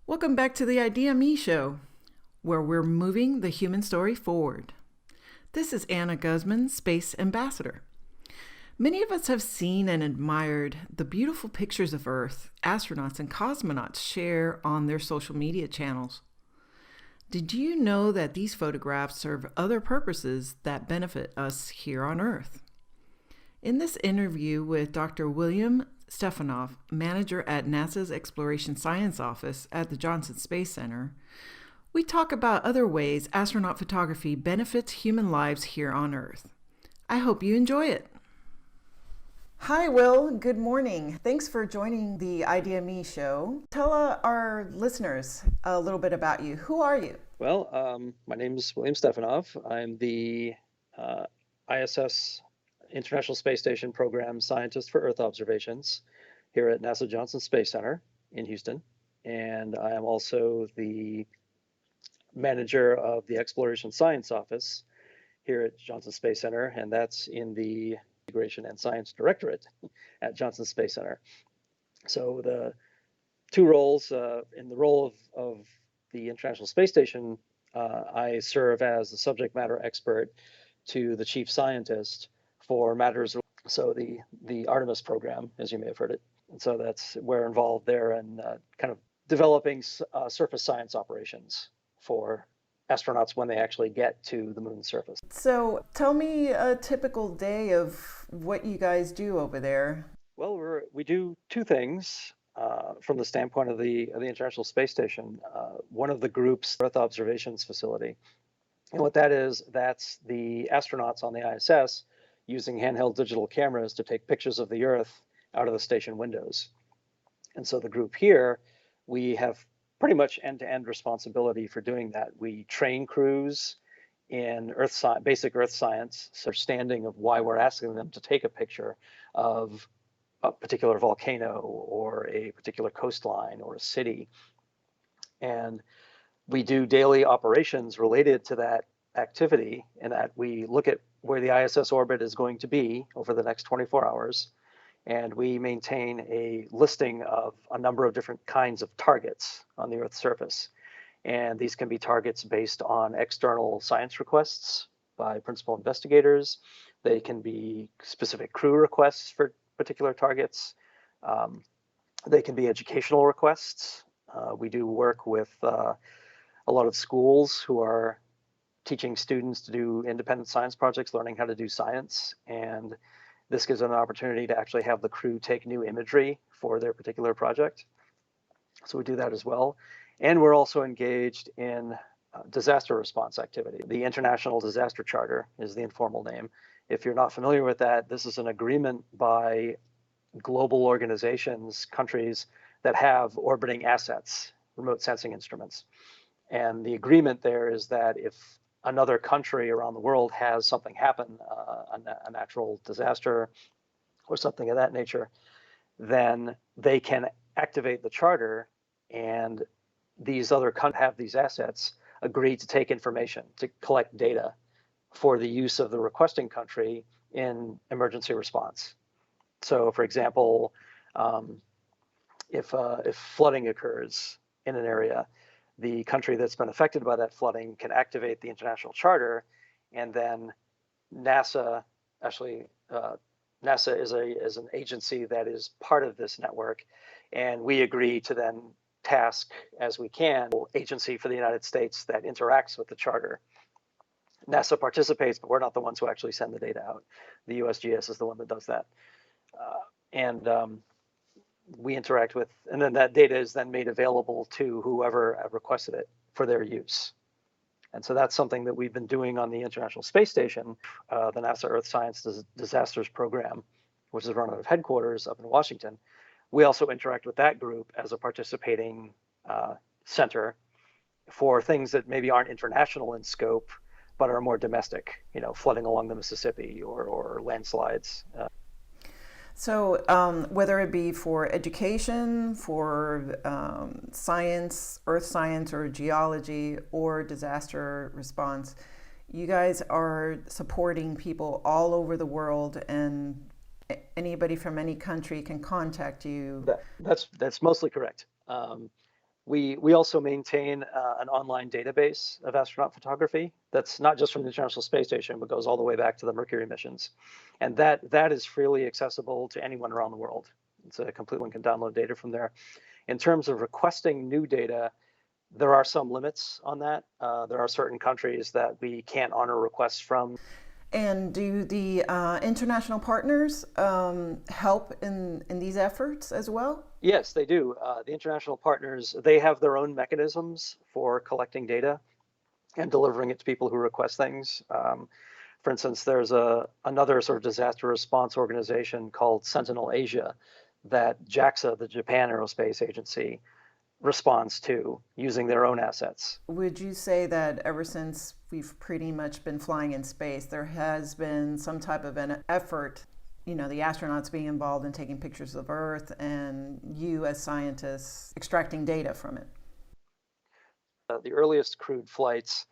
Welcome back to the ideaXme show, where we're moving the human story forward. This is Anna Guzman, Space Ambassador. Many of us have seen and admired the beautiful pictures of Earth astronauts and cosmonauts share on their social media channels. Did you know that these photographs serve other purposes that benefit us here on Earth? In this interview with Dr. William Stefanov, manager at NASA's Exploration Science Office at the Johnson Space Center, we talk about other ways astronaut photography benefits human lives here on Earth. I hope you enjoy it. Hi, Will. Good morning. Thanks for joining the ideaXme show. Tell our listeners a little bit about you. Who are you? Well, my name is William Stefanov. I'm the ISS International Space Station Program Scientist for Earth Observations here at NASA Johnson Space Center in Houston. And I am also the manager of the Exploration Science Office here at Johnson Space Center, and that's in the Integration and Science Directorate at Johnson Space Center. So the two roles, in the role of the International Space Station, I serve as the subject matter expert to the chief scientist for matters, so the Artemis program, as you may have heard it. And so we're involved there in kind of developing surface science operations for astronauts when they actually get to the moon's surface. So tell me a typical day of what you guys do over there. Well, we do two things from the standpoint of the International Space Station. One of the group's Earth Observations Facility. And what that is, that's the astronauts on the ISS using handheld digital cameras to take pictures of the Earth out of the station windows. And so the group here, we have pretty much end-to-end responsibility for doing that. We train crews in basic Earth science, so understanding of why we're asking them to take a picture of a particular volcano or a particular coastline or a city. And we do daily operations related to that activity, in that we look at where the ISS orbit is going to be over the next 24 hours. And we maintain a listing of a number of different kinds of targets on the Earth's surface. And these can be targets based on external science requests by principal investigators. They can be specific crew requests for particular targets. They can be educational requests. We do work with a lot of schools who are teaching students to do independent science projects, learning how to do science. And this gives them an opportunity to actually have the crew take new imagery for their particular project. So we do that as well. And we're also engaged in disaster response activity. The International Disaster Charter is the informal name. If you're not familiar with that, this is an agreement by global organizations, countries that have orbiting assets, remote sensing instruments. And the agreement there is that if another country around the world has something happen, a natural disaster or something of that nature, then they can activate the charter, and these other countries have these assets agree to take information, to collect data for the use of the requesting country in emergency response. So, for example, if flooding occurs in an area, the country that's been affected by that flooding can activate the international charter, and then NASA is an agency that is part of this network, and we agree to then task, as we can, agency for the United States that interacts with the charter. NASA participates, but we're not the ones who actually send the data out. The USGS is the one that does that. We interact with, and then that data is then made available to whoever requested it for their use. And so that's something that we've been doing on the International Space Station, the NASA Earth Science Disasters Program, which is run out of headquarters up in Washington. We also interact with that group as a participating center for things that maybe aren't international in scope, but are more domestic, flooding along the Mississippi or landslides. So whether it be for education, for science, earth science or geology, or disaster response, you guys are supporting people all over the world, and anybody from any country can contact you. That's mostly correct. We also maintain an online database of astronaut photography that's not just from the International Space Station, but goes all the way back to the Mercury missions. And that is freely accessible to anyone around the world. It's a complete one can download data from there. In terms of requesting new data, there are some limits on that. There are certain countries that we can't honor requests from. And do the international partners help in these efforts as well? Yes, they do. The international partners, they have their own mechanisms for collecting data and delivering it to people who request things. For instance, there's another sort of disaster response organization called Sentinel Asia that JAXA, the Japan Aerospace Agency, responds to using their own assets. Would you say that ever since we've pretty much been flying in space, there has been some type of an effort, the astronauts being involved in taking pictures of Earth and you as scientists extracting data from it? The earliest crewed flights,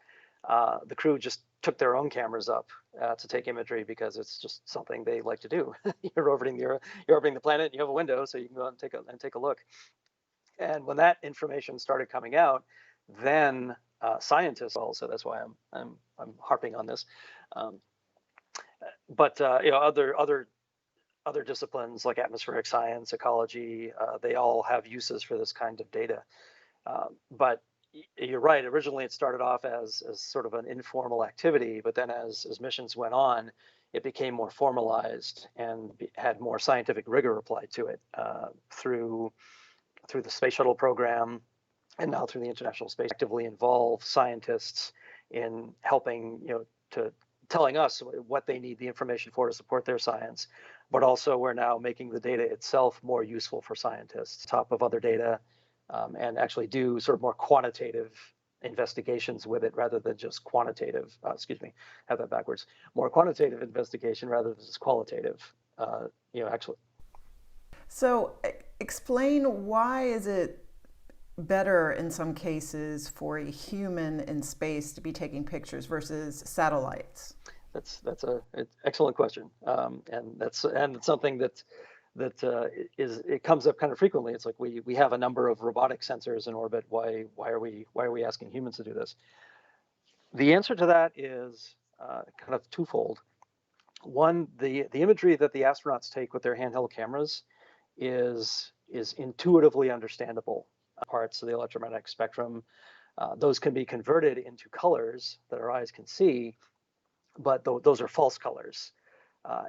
the crew just took their own cameras up to take imagery because it's just something they like to do. You're orbiting the planet, you have a window, so you can go out and take a look. And when that information started coming out, then scientists also. That's why I'm harping on this. But other disciplines like atmospheric science, ecology, they all have uses for this kind of data. But you're right. Originally, it started off as sort of an informal activity, but then as missions went on, it became more formalized and had more scientific rigor applied to it through the space shuttle program and now through the International Space. Actively involve scientists in helping, to telling us what they need the information for to support their science, but also we're now making the data itself more useful for scientists, top of other data, and actually do sort of more quantitative investigations with it rather than just quantitative, have that backwards, more quantitative investigation rather than just qualitative, actually. So explain, why is it better in some cases for a human in space to be taking pictures versus satellites? That's an excellent question, and it's something that it comes up kind of frequently. It's like we have a number of robotic sensors in orbit. Why are we asking humans to do this? The answer to that is kind of twofold. One, the imagery that the astronauts take with their handheld cameras is intuitively understandable. Parts of the electromagnetic spectrum, those can be converted into colors that our eyes can see, but those are false colors.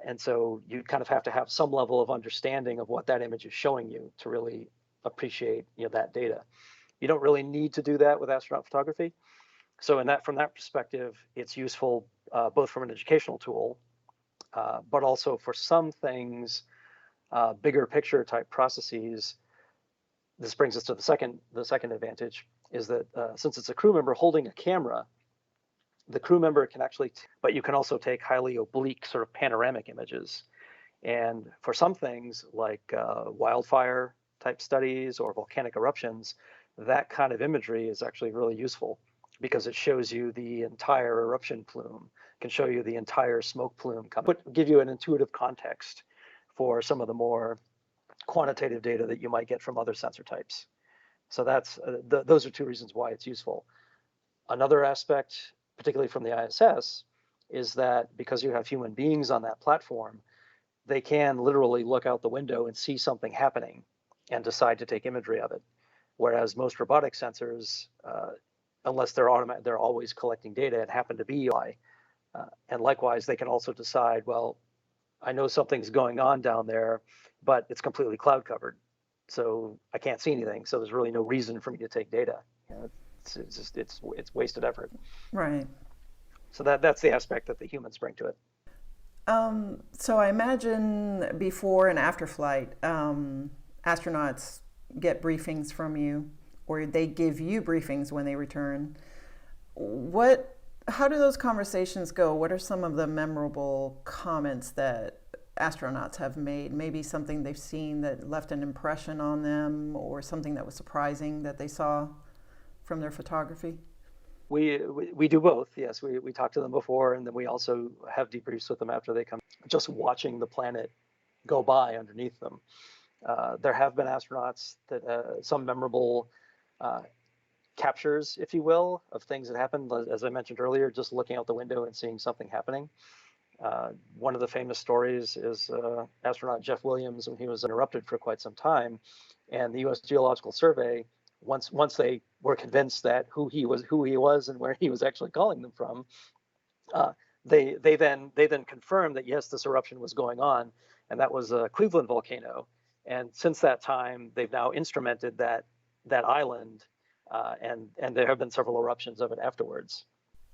And so you kind of have to have some level of understanding of what that image is showing you to really appreciate that data. You don't really need to do that with astronaut photography. So from that perspective, it's useful both from an educational tool, but also for some things, bigger picture type processes. This brings us to the second advantage is that since it's a crew member holding a camera, the crew member can actually, but you can also take highly oblique sort of panoramic images. And for some things like wildfire type studies or volcanic eruptions, that kind of imagery is actually really useful because it shows you the entire eruption plume, can show you the entire smoke plume, give you an intuitive context for some of the more quantitative data that you might get from other sensor types. So those are two reasons why it's useful. Another aspect, particularly from the ISS, is that because you have human beings on that platform, they can literally look out the window and see something happening and decide to take imagery of it. Whereas most robotic sensors, unless they're always collecting data and happen to be and likewise, they can also decide, well, I know something's going on down there, but it's completely cloud covered, so I can't see anything. So there's really no reason for me to take data. It's wasted effort. Right. So that's the aspect that the humans bring to it. So I imagine before and after flight, astronauts get briefings from you, or they give you briefings when they return. How do those conversations go? What are some of the memorable comments that astronauts have made? Maybe something they've seen that left an impression on them, or something that was surprising that they saw from their photography? We do both. Yes, we talk to them before, and then we also have debriefs with them after they come. Just watching the planet go by underneath them. There have been astronauts that some memorable uh, captures, if you will, of things that happened. As I mentioned earlier, just looking out the window and seeing something happening. One of the famous stories is astronaut Jeff Williams when he was interrupted for quite some time, and the U.S. Geological Survey, once they were convinced that who he was and where he was actually calling them from, uh, they then confirmed that yes, this eruption was going on, and that was a Cleveland volcano. And since that time, they've now instrumented that island, and there have been several eruptions of it afterwards.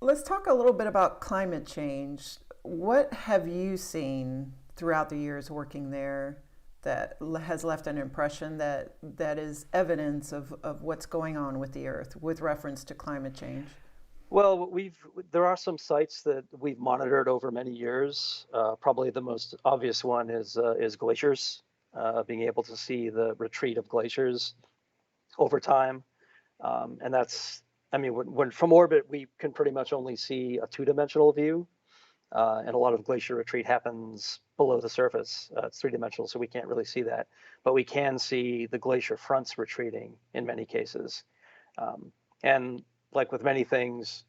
Let's talk a little bit about climate change. What have you seen throughout the years working there that has left an impression that is evidence of what's going on with the Earth with reference to climate change? Well, there are some sites that we've monitored over many years. Probably the most obvious one is glaciers, being able to see the retreat of glaciers over time. And that's, I mean, when from orbit, we can pretty much only see a two-dimensional view. And a lot of glacier retreat happens below the surface. It's three-dimensional, so we can't really see that. But we can see the glacier fronts retreating in many cases. And like with many things,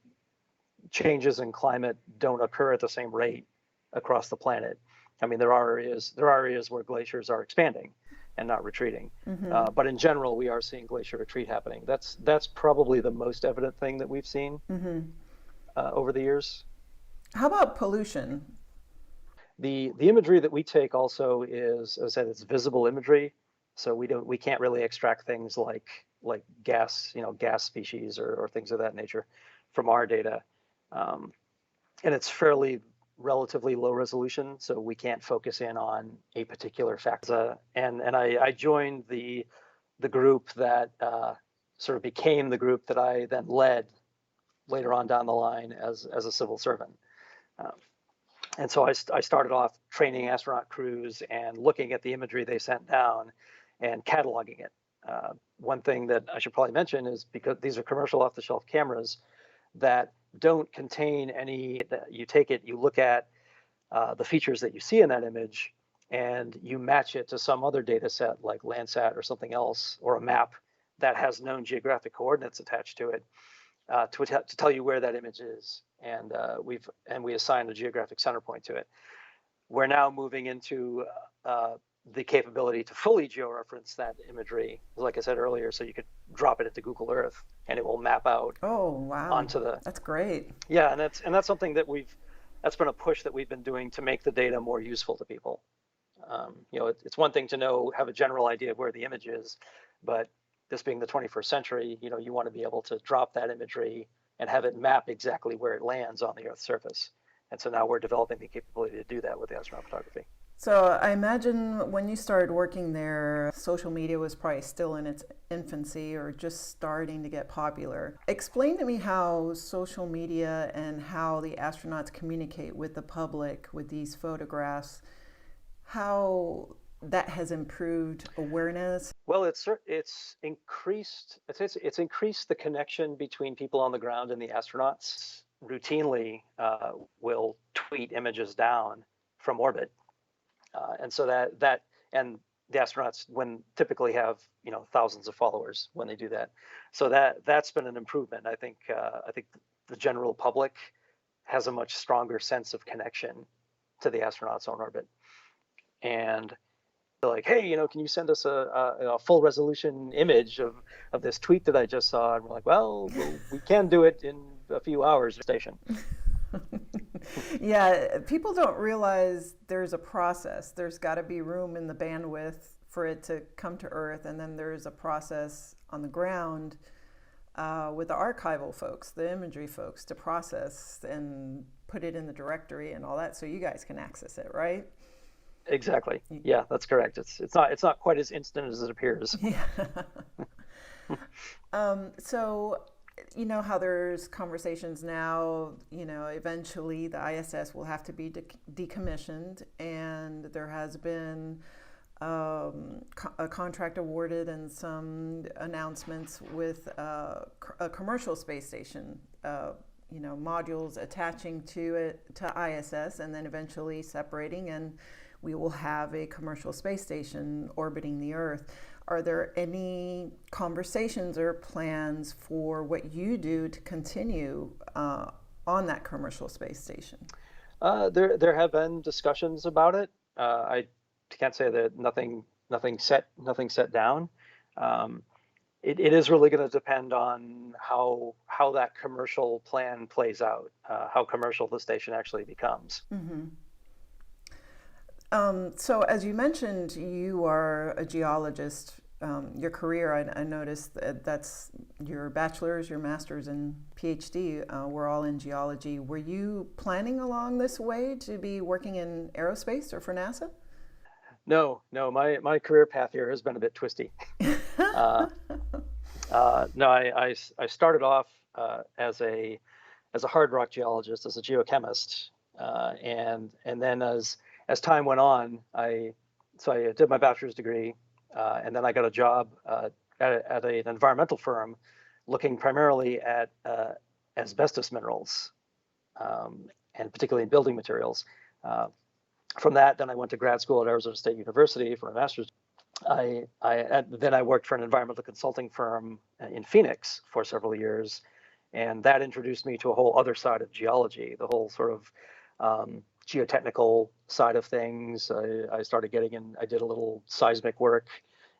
changes in climate don't occur at the same rate across the planet. I mean, there are areas where glaciers are expanding and not retreating. Mm-hmm. But in general, we are seeing glacier retreat happening. That's probably the most evident thing that we've seen over the years. How about pollution? The imagery that we take also is, as I said, it's visible imagery. So we can't really extract things like gas, gas species or things of that nature from our data. And it's relatively low resolution, so we can't focus in on a particular factor. And I joined the group that sort of became the group that I then led later on down the line as a civil servant. And so I started off training astronaut crews and looking at the imagery they sent down and cataloging it. One thing that I should probably mention is because these are commercial off-the-shelf cameras that don't contain any, you take it, you look at the features that you see in that image, and you match it to some other data set like Landsat or something else, or a map that has known geographic coordinates attached to it, to tell you where that image is. And we assign a geographic center point to it. We're now moving into the capability to fully georeference that imagery, like I said earlier, so you could drop it into Google Earth and it will map out. Oh, wow. Onto the. That's great. Yeah, and that's something that that's been a push that we've been doing to make the data more useful to people. It's one thing to have a general idea of where the image is, but this being the 21st century, you want to be able to drop that imagery and have it map exactly where it lands on the Earth's surface. And so now we're developing the capability to do that with the astronaut photography. So I imagine when you started working there, social media was probably still in its infancy or just starting to get popular. Explain to me how social media and how the astronauts communicate with the public with these photographs, how that has improved awareness. Well, it's increased the connection between people on the ground and the astronauts. Routinely will tweet images down from orbit. And so that and the astronauts typically have thousands of followers when they do that. So that's been an improvement. I think the general public has a much stronger sense of connection to the astronauts on orbit. And they're like, hey, can you send us a full resolution image of this tweet that I just saw? And we're like, well, we can do it in a few hours station. Yeah, people don't realize there's a process. There's got to be room in the bandwidth for it to come to Earth, and then there's a process on the ground with the archival folks, the imagery folks, to process and put it in the directory and all that, so you guys can access it, right? Exactly. Yeah, that's correct. It's not quite as instant as it appears. Yeah. So. How there's conversations now, eventually the ISS will have to be decommissioned, and there has been a contract awarded and some announcements with a commercial space station, modules attaching to it, to ISS, and then eventually separating, and we will have a commercial space station orbiting the Earth. Are there any conversations or plans for what you do to continue on that commercial space station? There have been discussions about it. I can't say that nothing set down. Um, it is really going to depend on how that commercial plan plays out, how commercial the station actually becomes. Mm-hmm. So, as you mentioned, you are a geologist. Your career, I noticed that's your bachelor's, your master's, and PhD were all in geology. Were you planning along this way to be working in aerospace or for NASA? No, my career path here has been a bit twisty. Uh, no, I started off as a hard rock geologist, as a geochemist, and then as time went on, I did my bachelor's degree, and then I got a job at an environmental firm, looking primarily at asbestos minerals, and particularly in building materials. Uh, from that, then I went to grad school at Arizona State University for my master's. Then I worked for an environmental consulting firm in Phoenix for several years, and that introduced me to a whole other side of geology, the whole sort of geotechnical side of things. I started getting in. I did a little seismic work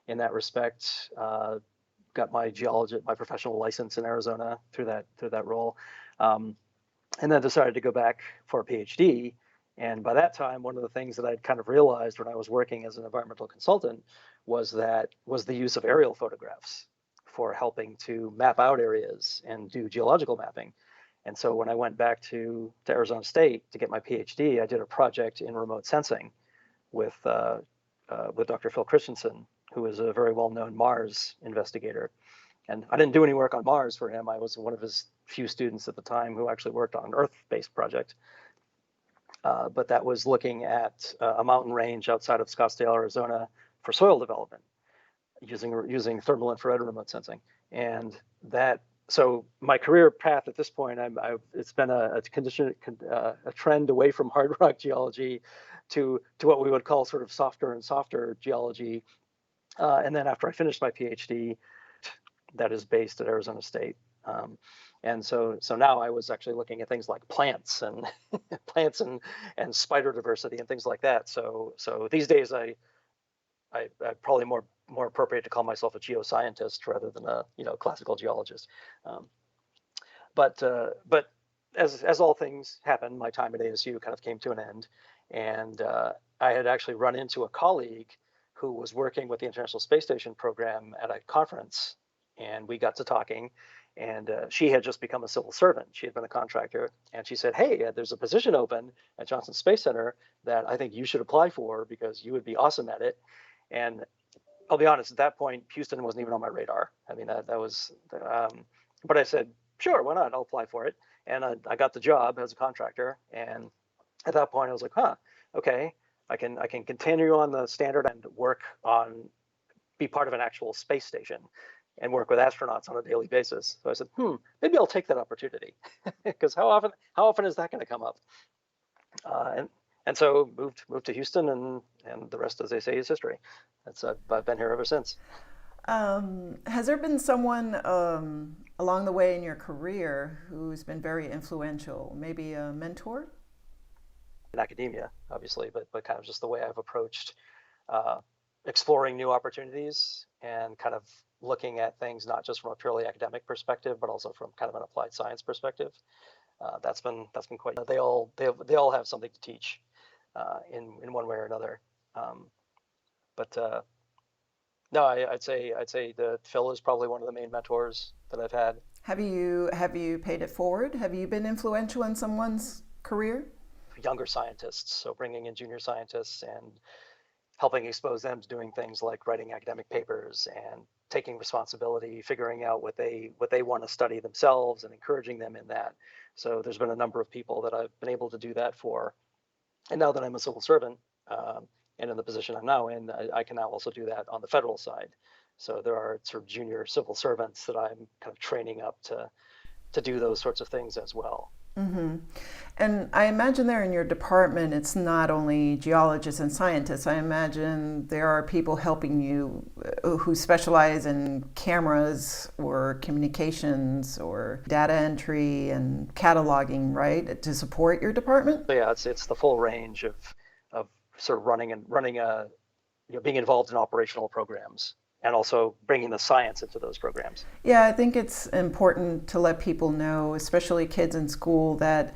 in that respect. Got my professional license in Arizona through that role, and then decided to go back for a PhD. And by that time, one of the things that I'd kind of realized when I was working as an environmental consultant was the use of aerial photographs for helping to map out areas and do geological mapping. And so when I went back to Arizona State to get my PhD, I did a project in remote sensing with Dr. Phil Christensen, who is a very well-known Mars investigator. And I didn't do any work on Mars for him. I was one of his few students at the time who actually worked on an Earth-based project. But that was looking at a mountain range outside of Scottsdale, Arizona, for soil development using thermal infrared remote sensing. And so my career path at this point, it's been a trend away from hard rock geology to what we would call sort of softer and softer geology. And then after I finished my PhD, that is based at Arizona State. And so now I was actually looking at things like plants and plants and spider diversity and things like that. So these days I probably more appropriate to call myself a geoscientist rather than a classical geologist. Um, but as all things happen, my time at ASU kind of came to an end, and I had actually run into a colleague who was working with the International Space Station program at a conference, and we got to talking. And she had just become a civil servant. She had been a contractor, and she said, "Hey, there's a position open at Johnson Space Center that I think you should apply for because you would be awesome at it." And I'll be honest, at that point, Houston wasn't even on my radar. I mean, that was, but I said, "Sure, why not? I'll apply for it." And I got the job as a contractor. And at that point, I was like, "Huh, okay, I can continue on the standard and be part of an actual space station and work with astronauts on a daily basis." So I said, maybe I'll take that opportunity because how often is that going to come up? And so moved to Houston, and the rest, as they say, is history. I've been here ever since. Has there been someone along the way in your career who's been very influential, maybe a mentor? In academia, obviously, but kind of just the way I've approached exploring new opportunities and kind of looking at things not just from a purely academic perspective, but also from kind of an applied science perspective. That's been quite. They all have something to teach in one way or another. But no, I'd say that Phil is probably one of the main mentors that I've had. Have you paid it forward? Have you been influential in someone's career? Younger scientists, so bringing in junior scientists and helping expose them to doing things like writing academic papers and taking responsibility, figuring out what they want to study themselves and encouraging them in that. So there's been a number of people that I've been able to do that for. And now that I'm a civil servant and in the position I'm now in, I can now also do that on the federal side. So there are sort of junior civil servants that I'm kind of training up to do those sorts of things as well. And I imagine there in your department, it's not only geologists and scientists. I imagine there are people helping you who specialize in cameras or communications or data entry and cataloging, right, to support your department? So yeah, it's the full range of sort of running a being involved in operational programs and also bringing the science into those programs. Yeah, I think it's important to let people know, especially kids in school, that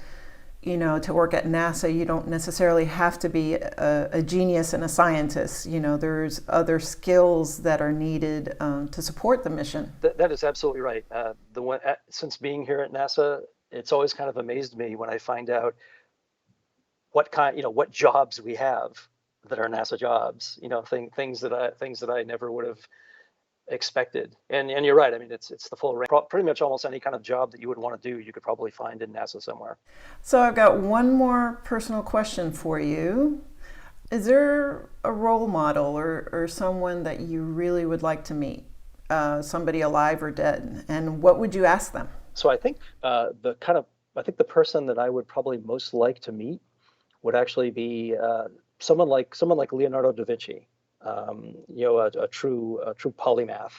to work at NASA, you don't necessarily have to be a genius and a scientist. There's other skills that are needed to support the mission. That is absolutely right. Since being here at NASA, it's always kind of amazed me when I find out what jobs we have that are NASA jobs. Things that I never would have expected. And you're right. I mean, it's the full range. Pretty much almost any kind of job that you would want to do, you could probably find in NASA somewhere. So I've got one more personal question for you. Is there a role model or someone that you really would like to meet? Somebody alive or dead? And what would you ask them? So I think the person that I would probably most like to meet would actually be someone like Leonardo da Vinci. A true polymath.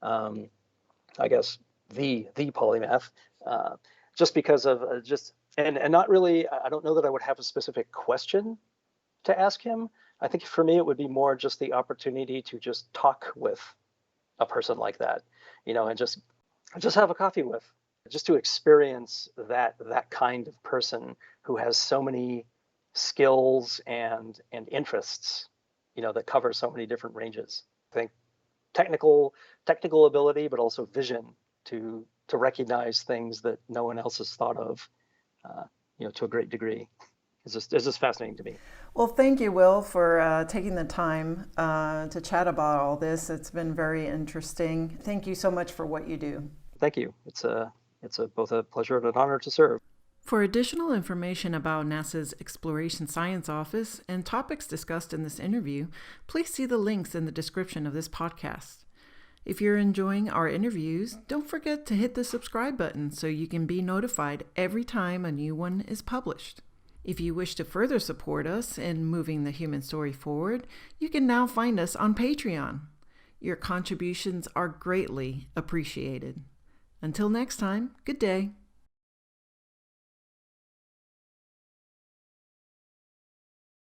I guess the polymath. Just because of and not really. I don't know that I would have a specific question to ask him. I think for me it would be more just the opportunity to just talk with a person like that, and just have a coffee with, just to experience that kind of person who has so many skills and interests, that cover so many different ranges. I think technical ability, but also vision to recognize things that no one else has thought of, to a great degree. It's just fascinating to me. Well, thank you, Will, for taking the time to chat about all this. It's been very interesting. Thank you so much for what you do. Thank you. It's both a pleasure and an honor to serve. For additional information about NASA's Exploration Science Office and topics discussed in this interview, please see the links in the description of this podcast. If you're enjoying our interviews, don't forget to hit the subscribe button so you can be notified every time a new one is published. If you wish to further support us in moving the human story forward, you can now find us on Patreon. Your contributions are greatly appreciated. Until next time, good day.